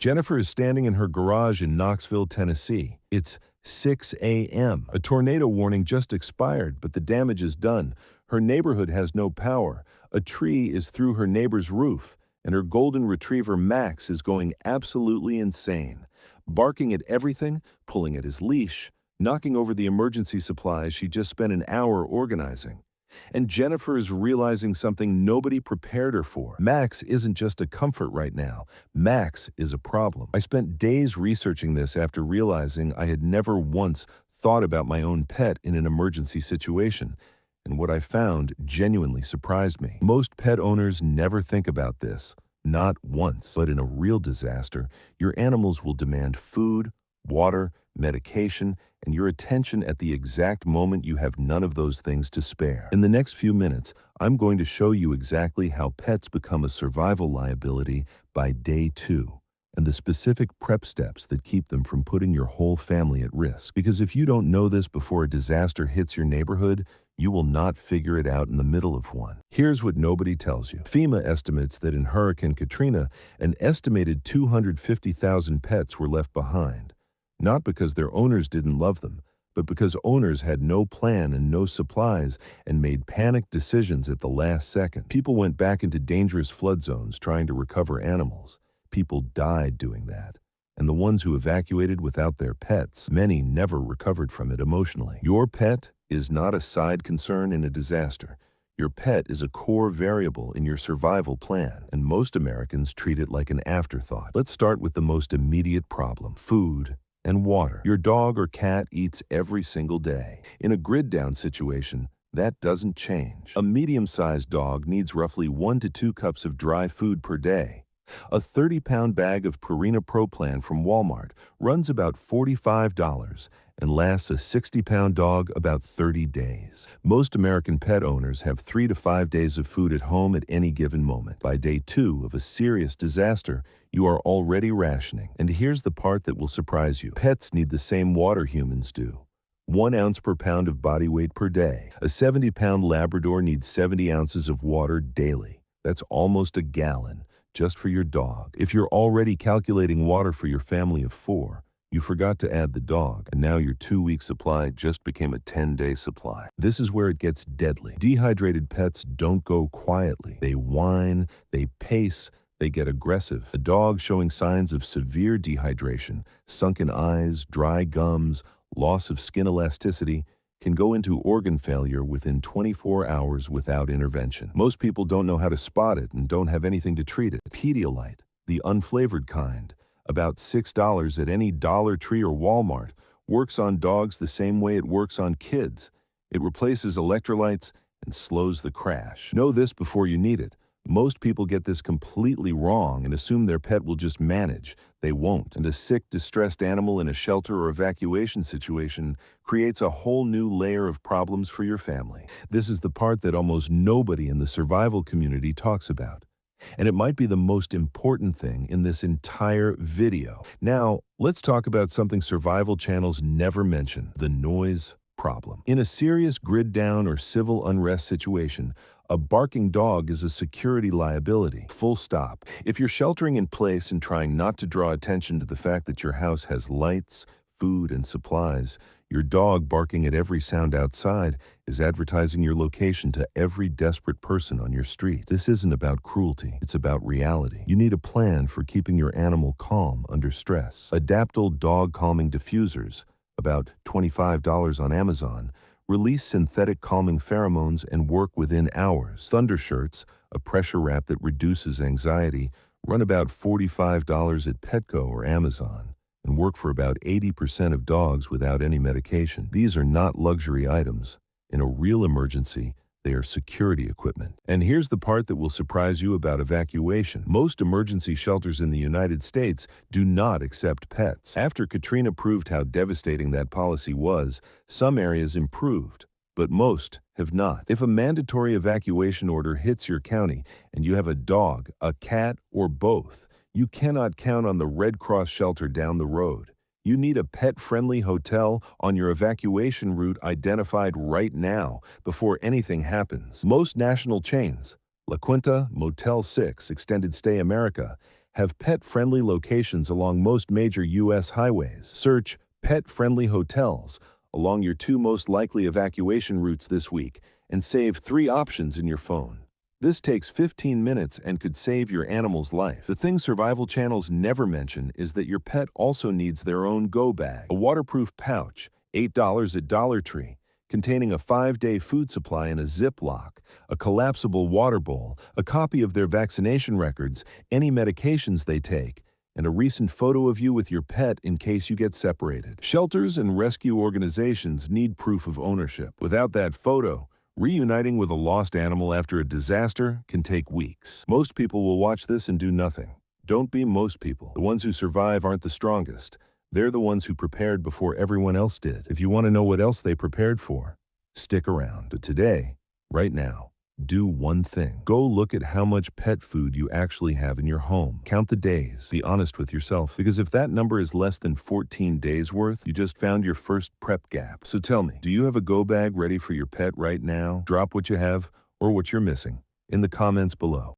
Jennifer is standing in her garage in Knoxville, Tennessee. It's 6 a.m. A tornado warning just expired, but the damage is done. Her neighborhood has no power. A tree is through her neighbor's roof, and her golden retriever Max is going absolutely insane, barking at everything, pulling at his leash, knocking over the emergency supplies she just spent an hour organizing. And Jennifer is realizing something nobody prepared her for. Max isn't just a comfort right now. Max is a problem. I spent days researching this after realizing I had never once thought about my own pet in an emergency situation. And what I found genuinely surprised me. Most pet owners never think about this. Not once. But in a real disaster, your animals will demand food, water, medication, and your attention at the exact moment you have none of those things to spare. In the next few minutes, I'm going to show you exactly how pets become a survival liability by day 2, and the specific prep steps that keep them from putting your whole family at risk. Because if you don't know this before a disaster hits your neighborhood, you will not figure it out in the middle of one. Here's what nobody tells you. FEMA estimates that in Hurricane Katrina, an estimated 250,000 pets were left behind. Not because their owners didn't love them, but because owners had no plan and no supplies and made panicked decisions at the last second. People went back into dangerous flood zones trying to recover animals. People died doing that. And the ones who evacuated without their pets, many never recovered from it emotionally. Your pet is not a side concern in a disaster. Your pet is a core variable in your survival plan, and most Americans treat it like an afterthought. Let's start with the most immediate problem: food and water. Your dog or cat eats every single day. In a grid-down situation, that doesn't change. A medium-sized dog needs roughly 1 to 2 cups of dry food per day. A 30-pound bag of Purina Pro Plan from Walmart runs about $45 and lasts a 60-pound dog about 30 days. Most American pet owners have 3 to 5 days of food at home at any given moment. By day 2 of a serious disaster, you are already rationing. And here's the part that will surprise you. Pets need the same water humans do. 1 ounce per pound of body weight per day. A 70-pound Labrador needs 70 ounces of water daily. That's almost a gallon just for your dog. If you're already calculating water for your family of 4, you forgot to add the dog, and now your 2-week supply just became a 10-day supply. This is where it gets deadly. Dehydrated pets don't go quietly. They whine, they pace, they get aggressive. A dog showing signs of severe dehydration, sunken eyes, dry gums, loss of skin elasticity, can go into organ failure within 24 hours without intervention. Most people don't know how to spot it and don't have anything to treat it. Pedialyte, the unflavored kind, about $6 at any Dollar Tree or Walmart, works on dogs the same way it works on kids. It replaces electrolytes and slows the crash. Know this before you need it. Most people get this completely wrong and assume their pet will just manage. They won't. And a sick, distressed animal in a shelter or evacuation situation creates a whole new layer of problems for your family. This is the part that almost nobody in the survival community talks about. And it might be the most important thing in this entire video. Now, let's talk about something survival channels never mention: the noise problem. In a serious grid down or civil unrest situation, a barking dog is a security liability. Full stop. If you're sheltering in place and trying not to draw attention to the fact that your house has lights, food, and supplies, your dog barking at every sound outside is advertising your location to every desperate person on your street. This isn't about cruelty. It's about reality. You need a plan for keeping your animal calm under stress. Adaptal dog calming diffusers, about $25 on Amazon, release synthetic calming pheromones and work within hours. Thunder shirts, a pressure wrap that reduces anxiety, run about $45 at Petco or Amazon and work for about 80% of dogs without any medication. These are not luxury items. In a real emergency, they are security equipment. And here's the part that will surprise you about evacuation. Most emergency shelters in the United States do not accept pets. After Katrina proved how devastating that policy was, some areas improved, but most have not. If a mandatory evacuation order hits your county and you have a dog, a cat, or both, you cannot count on the Red Cross shelter down the road. You need a pet-friendly hotel on your evacuation route identified right now before anything happens. Most national chains, La Quinta, Motel 6, Extended Stay America, have pet-friendly locations along most major U.S. highways. Search pet-friendly hotels along your 2 most likely evacuation routes this week and save 3 options in your phone. This takes 15 minutes and could save your animal's life. The thing survival channels never mention is that your pet also needs their own go bag, a waterproof pouch, $8 at Dollar Tree, containing a 5-day food supply in a Ziploc, a collapsible water bowl, a copy of their vaccination records, any medications they take, and a recent photo of you with your pet in case you get separated. Shelters and rescue organizations need proof of ownership. Without that photo, reuniting with a lost animal after a disaster can take weeks. Most people will watch this and do nothing. Don't be most people. The ones who survive aren't the strongest. They're the ones who prepared before everyone else did. If you want to know what else they prepared for, stick around. But today, right now, do one thing. Go look at how much pet food you actually have in your home. Count the days. Be honest with yourself. Because if that number is less than 14 days worth, you just found your first prep gap. So tell me, do you have a go bag ready for your pet right now? Drop what you have or what you're missing in the comments below.